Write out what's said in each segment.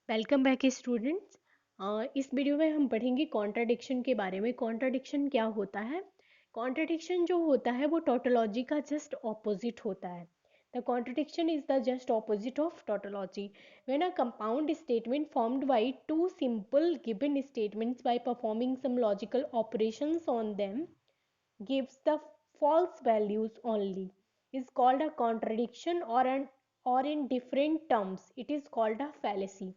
Welcome back students. इस video में हम पढ़ेंगे कॉन्ट्राडिक्शन के बारे में। कॉन्ट्राडिक्शन क्या होता है? कॉन्ट्राडिक्शन जो होता है वो टोटोलॉजी का जस्ट ऑपोजिट होता है। The contradiction is the just opposite of tautology. When a compound statement formed by two simple given statements by performing some logical operations on them gives the false values only is called a contradiction or in different terms it is called a fallacy।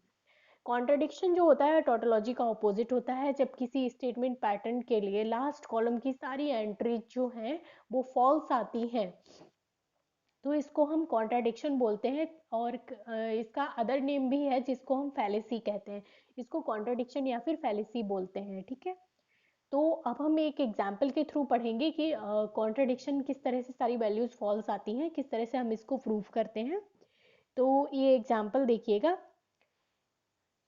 Contradiction जो होता है tautology का opposite होता है। जब किसी statement pattern के लिए लास्ट कॉलम की सारी एंट्रीज जो हैं वो फॉल्स आती हैं तो इसको हम कॉन्ट्राडिक्शन बोलते हैं। और इसका अदर नेम भी है जिसको हम फैलेसी कहते हैं। इसको कॉन्ट्राडिक्शन या फिर फैलेसी बोलते हैं। ठीक है, तो अब हम एक एग्जाम्पल के थ्रू पढ़ेंगे कि कॉन्ट्रडिक्शन किस तरह से सारी वैल्यूज फॉल्स आती हैं, किस तरह से हम इसको प्रूव करते हैं। तो ये एग्जाम्पल देखिएगा,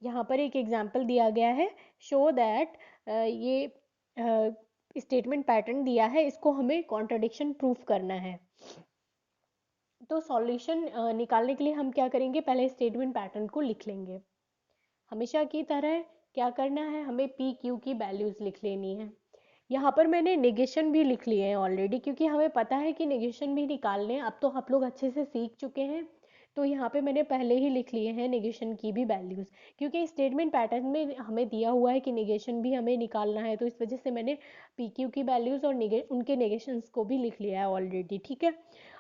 यहाँ पर एक एग्जाम्पल दिया गया है। शो दैट ये स्टेटमेंट पैटर्न दिया है, इसको हमें कॉन्ट्रडिक्शन प्रूफ करना है। तो सॉल्यूशन निकालने के लिए हम क्या करेंगे, पहले स्टेटमेंट पैटर्न को लिख लेंगे। हमेशा की तरह क्या करना है, हमें पी क्यू की वैल्यूज लिख लेनी है। यहाँ पर मैंने नेगेशन भी लिख लिए हैं ऑलरेडी, क्योंकि हमें पता है कि नेगेशन भी निकालने। अब तो आप लोग अच्छे से सीख चुके हैं, तो यहाँ पे मैंने पहले ही लिख लिए हैं नेगेशन की भी वैल्यूज़, क्योंकि स्टेटमेंट पैटर्न में हमें दिया हुआ है कि नेगेशन भी हमें निकालना है। तो इस वजह से मैंने पी क्यू की वैल्यूज़ और उनके नेगेशंस को भी लिख लिया है ऑलरेडी। ठीक है,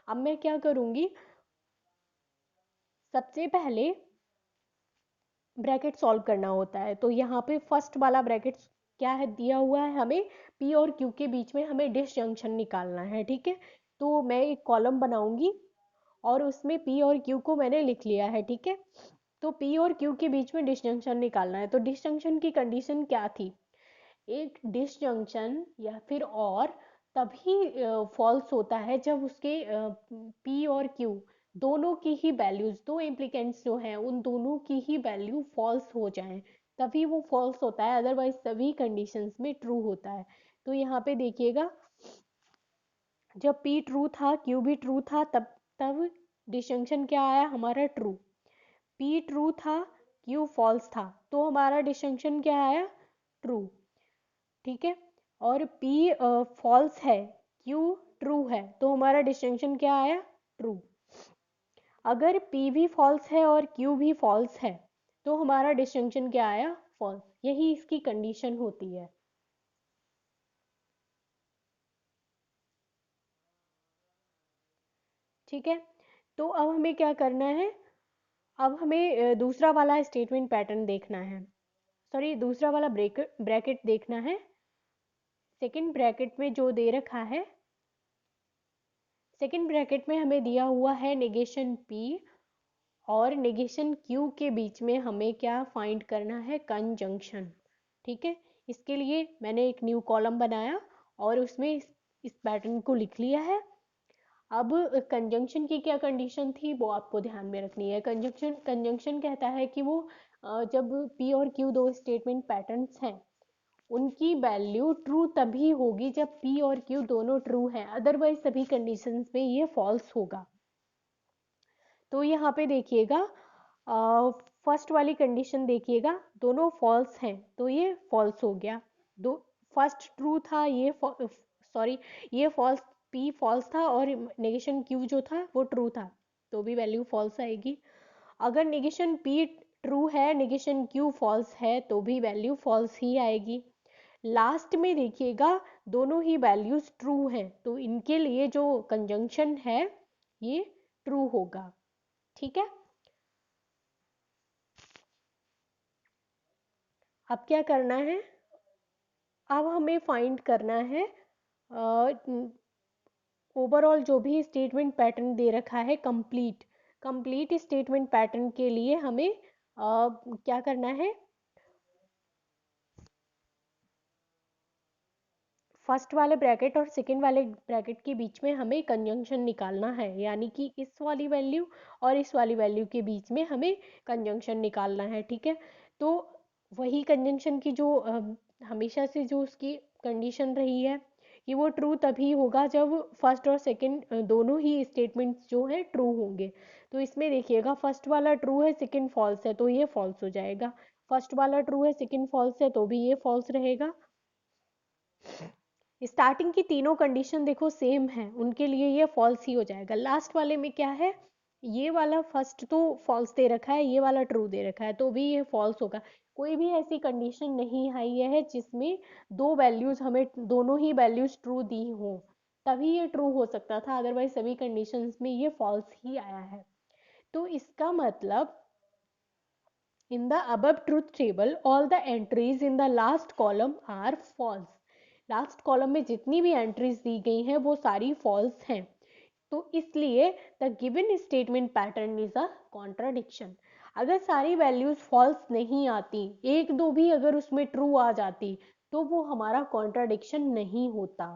अब मैं क्या करूँगी, सबसे पहले ब्रैकेट सॉल्व करना होता है। तो यहाँ पे फर्स्ट वाला ब्रैकेट क्या है दिया हुआ है, हमें पी और क्यू के बीच में हमें डिसजंक्शन निकालना है। ठीक है, तो मैं एक कॉलम बनाऊंगी और उसमें पी और क्यू को मैंने लिख लिया है। ठीक है, तो पी और क्यू के बीच में डिसजंक्शन निकालना है। तो डिसजंक्शन की कंडीशन क्या थी, एक डिसजंक्शन या फिर और तभी फॉल्स होता है जब उसके पी और क्यू दोनों की ही वैल्यूज, दो इम्प्लीकेंट्स जो हैं उन दोनों की ही वैल्यू फॉल्स हो जाए तभी वो फॉल्स होता है, अदरवाइज सभी कंडीशंस में ट्रू होता है। तो यहाँ पे देखिएगा, जब पी ट्रू था क्यू भी ट्रू था तब डिसजंक्शन क्या आया हमारा, ट्रू। पी ट्रू था क्यू फॉल्स था तो हमारा डिसजंक्शन क्या आया, ट्रू। ठीक है, और P फॉल्स है, Q ट्रू है, तो हमारा डिस्टिंक्शन क्या आया, ट्रू। अगर P भी फॉल्स है और Q भी फॉल्स है तो हमारा डिस्टिंक्शन क्या आया, फॉल्स। यही इसकी कंडीशन होती है। ठीक है, तो अब हमें क्या करना है, अब हमें दूसरा वाला स्टेटमेंट पैटर्न देखना है, सॉरी दूसरा वाला ब्रैकेट देखना है। सेकंड ब्रैकेट में जो दे रखा है, सेकंड ब्रैकेट में हमें दिया हुआ है नेगेशन P और नेगेशन Q के बीच में हमें क्या फाइंड करना है, कंजंक्शन। ठीक है, इसके लिए मैंने एक न्यू कॉलम बनाया और उसमें इस पैटर्न को लिख लिया है। अब कंजंक्शन की क्या कंडीशन थी वो आपको ध्यान में रखनी है। कंजंक्शन कहता है कि वो जब P और Q दो स्टेटमेंट पैटर्न्स हैं उनकी वैल्यू ट्रू तभी होगी जब P और Q दोनों ट्रू हैं, अदरवाइज सभी कंडीशंस में ये फॉल्स होगा। तो यहाँ पे देखिएगा, फर्स्ट वाली कंडीशन देखिएगा, दोनों फॉल्स हैं तो ये फॉल्स हो गया। दो फर्स्ट ट्रू था, ये सॉरी ये फॉल्स, पी फॉल्स था और नेगेशन क्यू जो था वो ट्रू था, तो भी वैल्यू फॉल्स आएगी। अगर नेगेशन पी ट्रू है, नेगेशन क्यू फॉल्स है, तो भी वैल्यू फॉल्स ही आएगी। लास्ट में देखिएगा, दोनों ही वैल्यूज ट्रू हैं तो इनके लिए जो कंजंक्शन है ये ट्रू होगा। ठीक है, अब क्या करना है, अब हमें फाइंड करना है ओवरऑल जो भी स्टेटमेंट पैटर्न दे रखा है, कंप्लीट स्टेटमेंट पैटर्न के लिए हमें क्या करना है, फर्स्ट वाले ब्रैकेट और सेकंड वाले ब्रैकेट के बीच में हमें कंजंक्शन निकालना है, यानी कि इस वाली वैल्यू और इस वाली वैल्यू के बीच में हमें कंजंक्शन निकालना है। ठीक है, तो वही कंजंक्शन की जो हमेशा से जो उसकी कंडीशन रही है कि वो ट्रू तभी होगा जब फर्स्ट और सेकंड दोनों ही स्टेटमेंट्स जो हैं ट्रू होंगे। तो इसमें देखिएगा फर्स्ट वाला ट्रू है, सेकंड फॉल्स है, तो ये फॉल्स हो जाएगा। फर्स्ट वाला ट्रू है, सेकंड फॉल्स है, तो भी ये फॉल्स रहेगा। स्टार्टिंग की तीनों कंडीशन देखो सेम है, उनके लिए ये फॉल्स ही हो जाएगा। लास्ट वाले में क्या है, ये वाला फर्स्ट तो फॉल्स दे रखा है, ये वाला ट्रू दे रखा है, तो भी ये फॉल्स होगा। कोई भी ऐसी कंडीशन नहीं आई है जिसमें दो वैल्यूज, हमें दोनों ही वैल्यूज ट्रू दी हो, तभी ये ट्रू हो सकता था, अदरवाइज सभी कंडीशंस में ये फॉल्स ही आया है। तो इसका मतलब in the above truth table all the entries in the last column are false। Last column में जितनी भी एंट्रीज दी गई हैं वो सारी फॉल्स हैं। तो इसलिए the given statement pattern is a contradiction. अगर सारी वैल्यूज फॉल्स नहीं आती, एक दो भी अगर उसमें ट्रू आ जाती, तो वो हमारा कॉन्ट्राडिक्शन नहीं होता।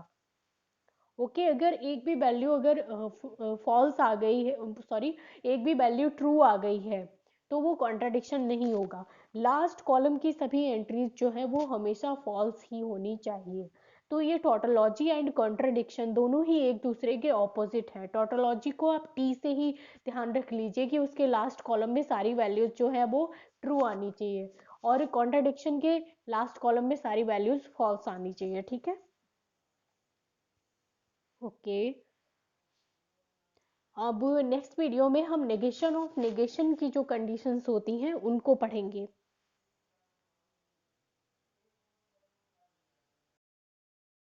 ओके अगर एक भी वैल्यू अगर फॉल्स आ गई है, सॉरी, एक भी वैल्यू ट्रू आ गई है, तो वो कॉन्ट्राडिक्शन नहीं होगा। लास्ट कॉलम की सभी एंट्रीज जो है वो हमेशा फॉल्स ही होनी चाहिए। तो ये टोटोलॉजी एंड कॉन्ट्राडिक्शन दोनों ही एक दूसरे के ऑपोजिट है। टोटोलॉजी को आप टी से ही ध्यान रख लीजिए कि उसके लास्ट कॉलम में सारी वैल्यूज जो है वो ट्रू आनी चाहिए, और कॉन्ट्राडिक्शन के लास्ट कॉलम में सारी वैल्यूज फॉल्स आनी चाहिए। ठीक है, ओके। अब नेक्स्ट वीडियो में हम नेगेशन ऑफ नेगेशन की जो कंडीशंस होती हैं उनको पढ़ेंगे।